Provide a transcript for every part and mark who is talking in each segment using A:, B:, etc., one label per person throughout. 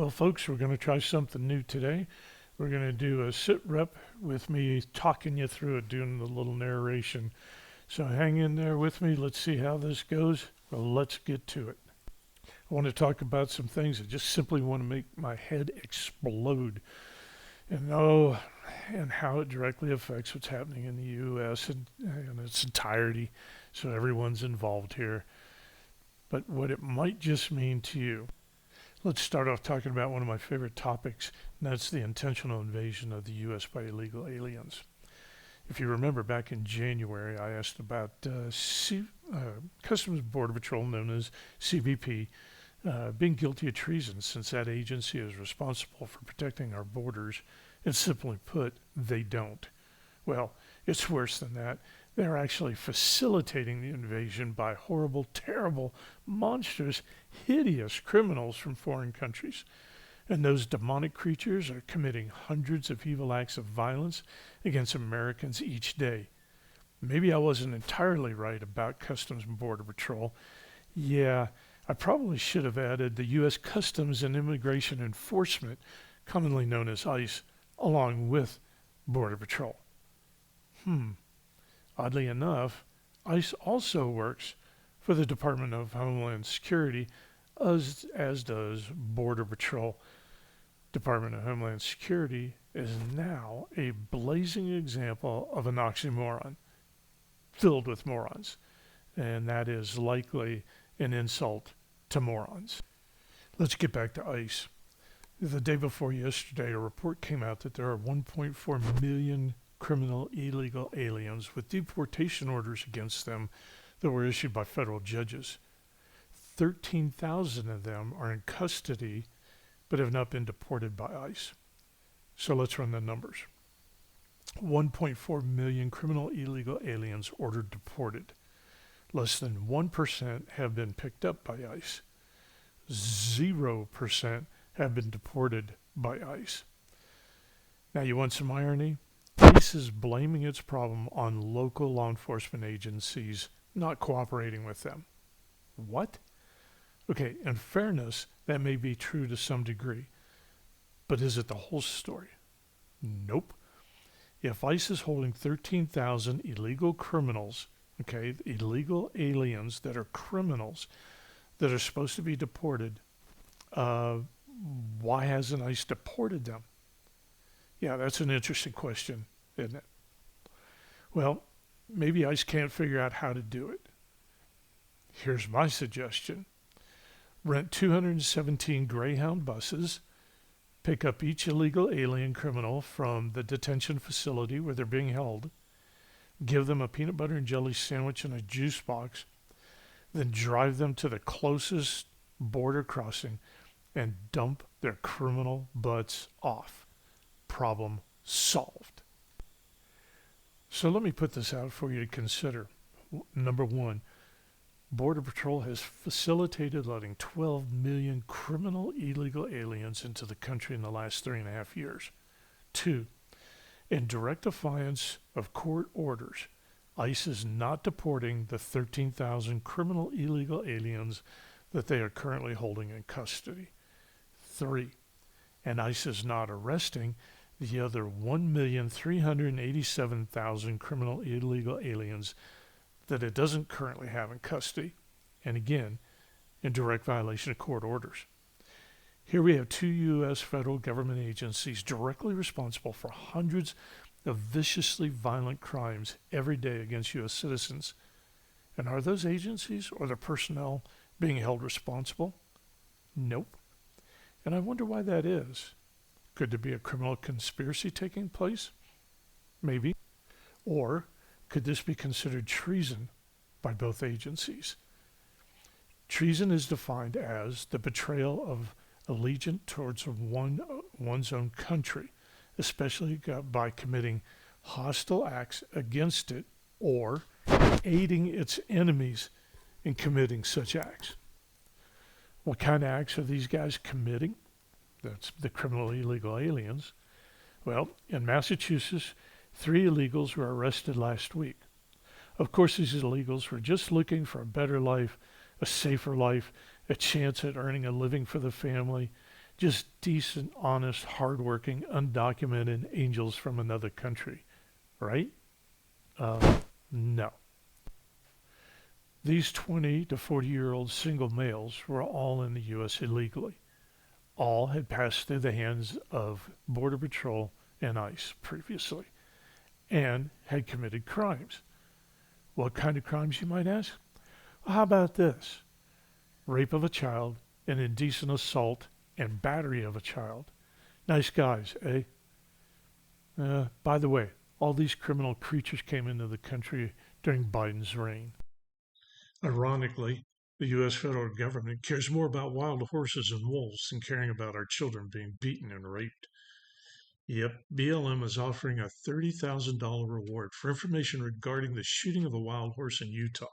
A: Well, folks, we're going to try something new today. We're going to do a SitRep with me talking you through it, doing the little narration. So hang in there with me. Let's see how this goes. Well, let's get to it. I want to talk about some things that just simply want to make my head explode. And how it directly affects what's happening in the U.S. in its entirety. So everyone's involved here. But what it might just mean to you. Let's start off talking about one of my favorite topics, and that's the intentional invasion of the U.S. by illegal aliens. If you remember back in January, I asked about Customs Border Patrol, known as CBP, being guilty of treason since that agency is responsible for protecting our borders, and simply put, they don't. Well, it's worse than that. They're actually facilitating the invasion by horrible, terrible, monstrous, hideous criminals from foreign countries. And those demonic creatures are committing hundreds of evil acts of violence against Americans each day. Maybe I wasn't entirely right about Customs and Border Patrol. Yeah, I probably should have added the U.S. Customs and Immigration Enforcement, commonly known as ICE, along with Border Patrol. Oddly enough, ICE also works for the Department of Homeland Security, as does Border Patrol. Department of Homeland Security is now a blazing example of an oxymoron, filled with morons, and that is likely an insult to morons. Let's get back to ICE. The day before yesterday, a report came out that there are 1.4 million criminal illegal aliens with deportation orders against them that were issued by federal judges. 13,000 of them are in custody but have not been deported by ICE. So let's run the numbers. 1.4 million criminal illegal aliens ordered deported. Less than 1% have been picked up by ICE. 0% have been deported by ICE. Now you want some irony? ICE is blaming its problem on local law enforcement agencies not cooperating with them. What? Okay, in fairness, that may be true to some degree. But is it the whole story? Nope. If ICE is holding 13,000 illegal criminals, okay, illegal aliens that are criminals that are supposed to be deported, why hasn't ICE deported them? Yeah, that's an interesting question, isn't it? Well, maybe ICE can't figure out how to do it. Here's my suggestion. Rent 217 Greyhound buses, pick up each illegal alien criminal from the detention facility where they're being held, give them a peanut butter and jelly sandwich and a juice box, then drive them to the closest border crossing and dump their criminal butts off. Problem solved. So let me put this out for you to consider. Number one, Border Patrol has facilitated letting 12 million criminal illegal aliens into the country in the last 3.5 years. Two, in direct defiance of court orders, ICE is not deporting the 13,000 criminal illegal aliens that they are currently holding in custody. Three, and ICE is not arresting the other 1,387,000 criminal illegal aliens that it doesn't currently have in custody, and again, in direct violation of court orders. Here we have 2 U.S. federal government agencies directly responsible for hundreds of viciously violent crimes every day against U.S. citizens. And are those agencies or their personnel being held responsible? Nope. And I wonder why that is. Could there be a criminal conspiracy taking place? Maybe. Or could this be considered treason by both agencies? Treason is defined as the betrayal of allegiance towards one's own country, especially by committing hostile acts against it or aiding its enemies in committing such acts. What kind of acts are these guys committing? That's the criminal illegal aliens. Well, in Massachusetts, 3 illegals were arrested last week. Of course, these illegals were just looking for a better life, a safer life, a chance at earning a living for the family, Just decent, honest, hardworking, undocumented angels from another country, right? No. These 20 to 40-year-old single males were all in the U.S. illegally. All had passed through the hands of Border Patrol and ICE previously and had committed crimes. What kind of crimes, you might ask? Well, how about this? Rape of a child, and indecent assault and battery of a child. Nice guys, eh? By the way, all these criminal creatures came into the country during Biden's reign. Ironically, the U.S. federal government cares more about wild horses and wolves than caring about our children being beaten and raped. Yep, BLM is offering a $30,000 reward for information regarding the shooting of a wild horse in Utah.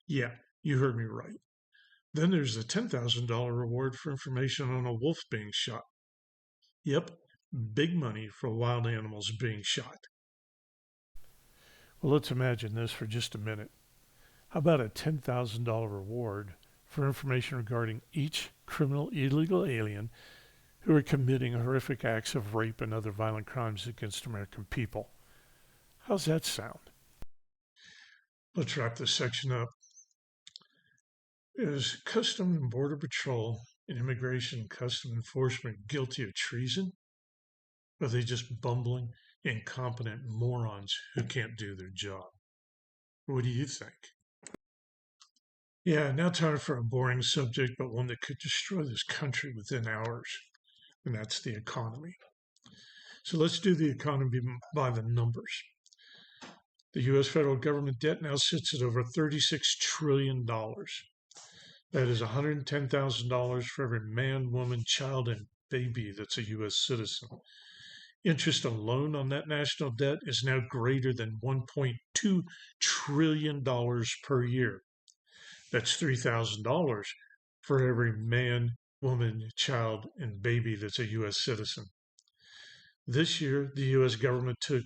A: Yeah, you heard me right. Then there's the $10,000 reward for information on a wolf being shot. Yep, big money for wild animals being shot. Well, let's imagine this for just a minute. How about a $10,000 reward for information regarding each criminal illegal alien who are committing horrific acts of rape and other violent crimes against American people? How's that sound? Let's wrap this section up. Is Custom and Border Patrol and Immigration and Custom Enforcement guilty of treason? Or are they just bumbling, incompetent morons who can't do their job? What do you think? Yeah, now time for a boring subject, but one that could destroy this country within hours, and that's the economy. So let's do the economy by the numbers. The U.S. federal government debt now sits at over $36 trillion. That is $110,000 for every man, woman, child, and baby that's a U.S. citizen. Interest alone on that national debt is now greater than $1.2 trillion per year. That's $3,000 for every man, woman, child, and baby that's a U.S. citizen. This year, the U.S. government took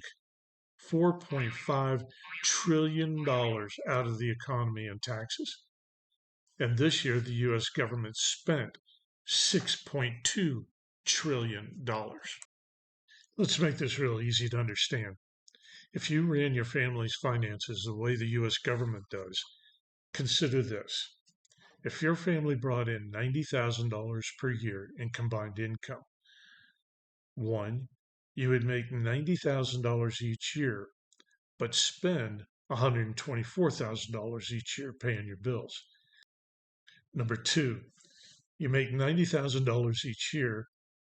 A: $4.5 trillion out of the economy in taxes. And this year, the U.S. government spent $6.2 trillion. Let's make this real easy to understand. If you ran your family's finances the way the U.S. government does, consider this. If your family brought in $90,000 per year in combined income, one, you would make $90,000 each year, but spend $124,000 each year paying your bills. Number two, you make $90,000 each year,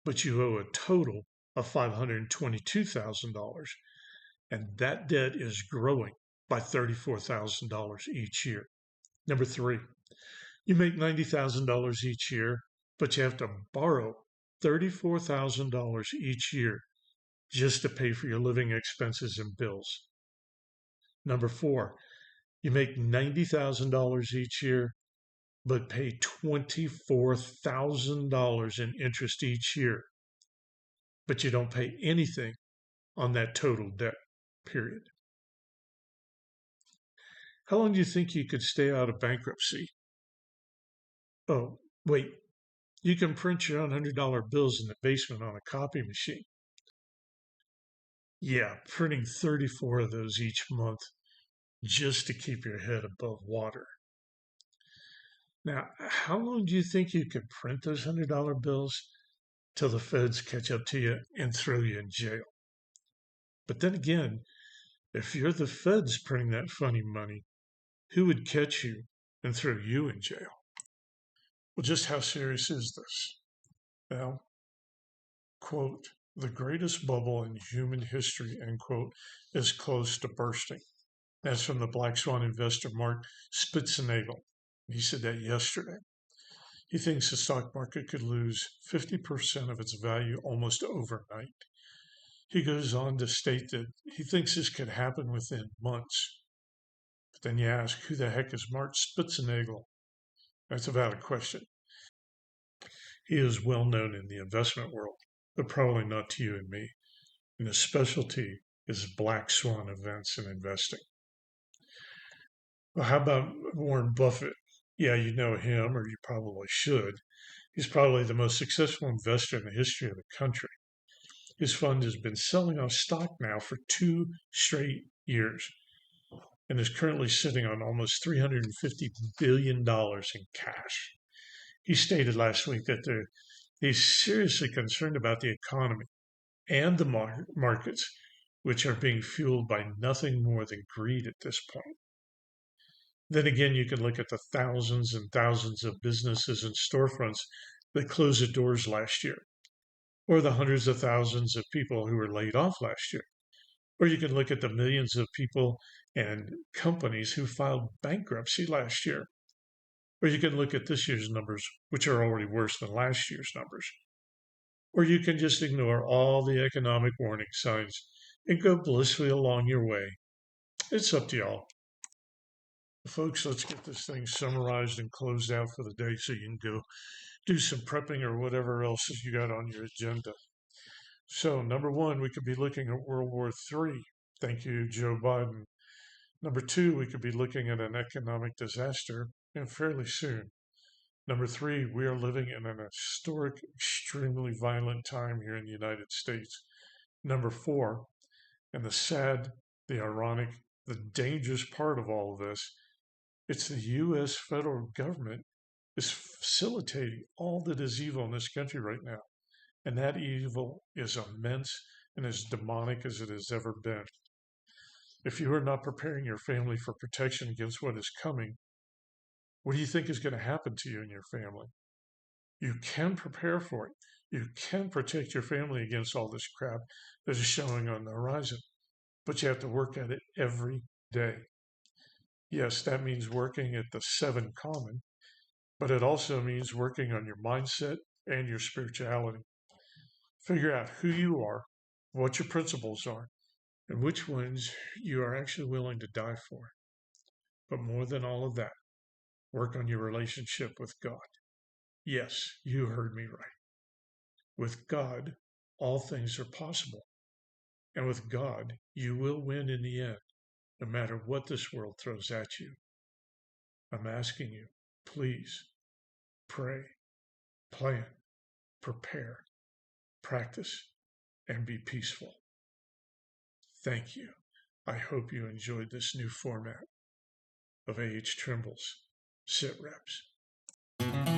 A: but you owe a total of $522,000, and that debt is growing by $34,000 each year. Number three, you make $90,000 each year, but you have to borrow $34,000 each year just to pay for your living expenses and bills. Number four, you make $90,000 each year, but pay $24,000 in interest each year. But you don't pay anything on that total debt, period. How long do you think you could stay out of bankruptcy? Oh, wait, you can print your own $100 bills in the basement on a copy machine. Yeah, printing 34 of those each month just to keep your head above water. Now, how long do you think you could print those $100 bills till the feds catch up to you and throw you in jail? But then again, if you're the feds printing that funny money, who would catch you and throw you in jail? Well, just how serious is this? Well, quote, the greatest bubble in human history, end quote, is close to bursting. That's from the Black Swan investor Mark Spitznagel. He said that yesterday. He thinks the stock market could lose 50% of its value almost overnight. He goes on to state that he thinks this could happen within months. But then you ask, who the heck is Mark Spitznagel? That's a valid question. He is well known in the investment world, but probably not to you and me. And his specialty is black swan events and investing. Well, how about Warren Buffett? Yeah, you know him, or you probably should. He's probably the most successful investor in the history of the country. His fund has been selling off stock now for 2 straight years and is currently sitting on almost $350 billion in cash. He stated last week that he's seriously concerned about the economy and the markets, which are being fueled by nothing more than greed at this point. Then again, you can look at the thousands and thousands of businesses and storefronts that closed their doors last year, or the hundreds of thousands of people who were laid off last year. Or you can look at the millions of people and companies who filed bankruptcy last year. Or you can look at this year's numbers, which are already worse than last year's numbers. Or you can just ignore all the economic warning signs and go blissfully along your way. It's up to y'all. Folks, let's get this thing summarized and closed out for the day so you can go do some prepping or whatever else you got on your agenda. So, number one, we could be looking at World War III. Thank you, Joe Biden. Number two, we could be looking at an economic disaster and fairly soon. Number three, we are living in an historic, extremely violent time here in the United States. Number four, and the sad, the ironic, the dangerous part of all of this, it's the U.S. federal government is facilitating all that is evil in this country right now. And that evil is immense and as demonic as it has ever been. If you are not preparing your family for protection against what is coming, what do you think is going to happen to you and your family? You can prepare for it. You can protect your family against all this crap that is showing on the horizon, but you have to work at it every day. Yes, that means working at the 7 common, but it also means working on your mindset and your spirituality. Figure out who you are, what your principles are, and which ones you are actually willing to die for. But more than all of that, work on your relationship with God. Yes, you heard me right. With God, all things are possible. And with God, you will win in the end, no matter what this world throws at you. I'm asking you, please pray, plan, prepare, practice, and be peaceful. Thank you. I hope you enjoyed this new format of A.H. Trimble's SitReps.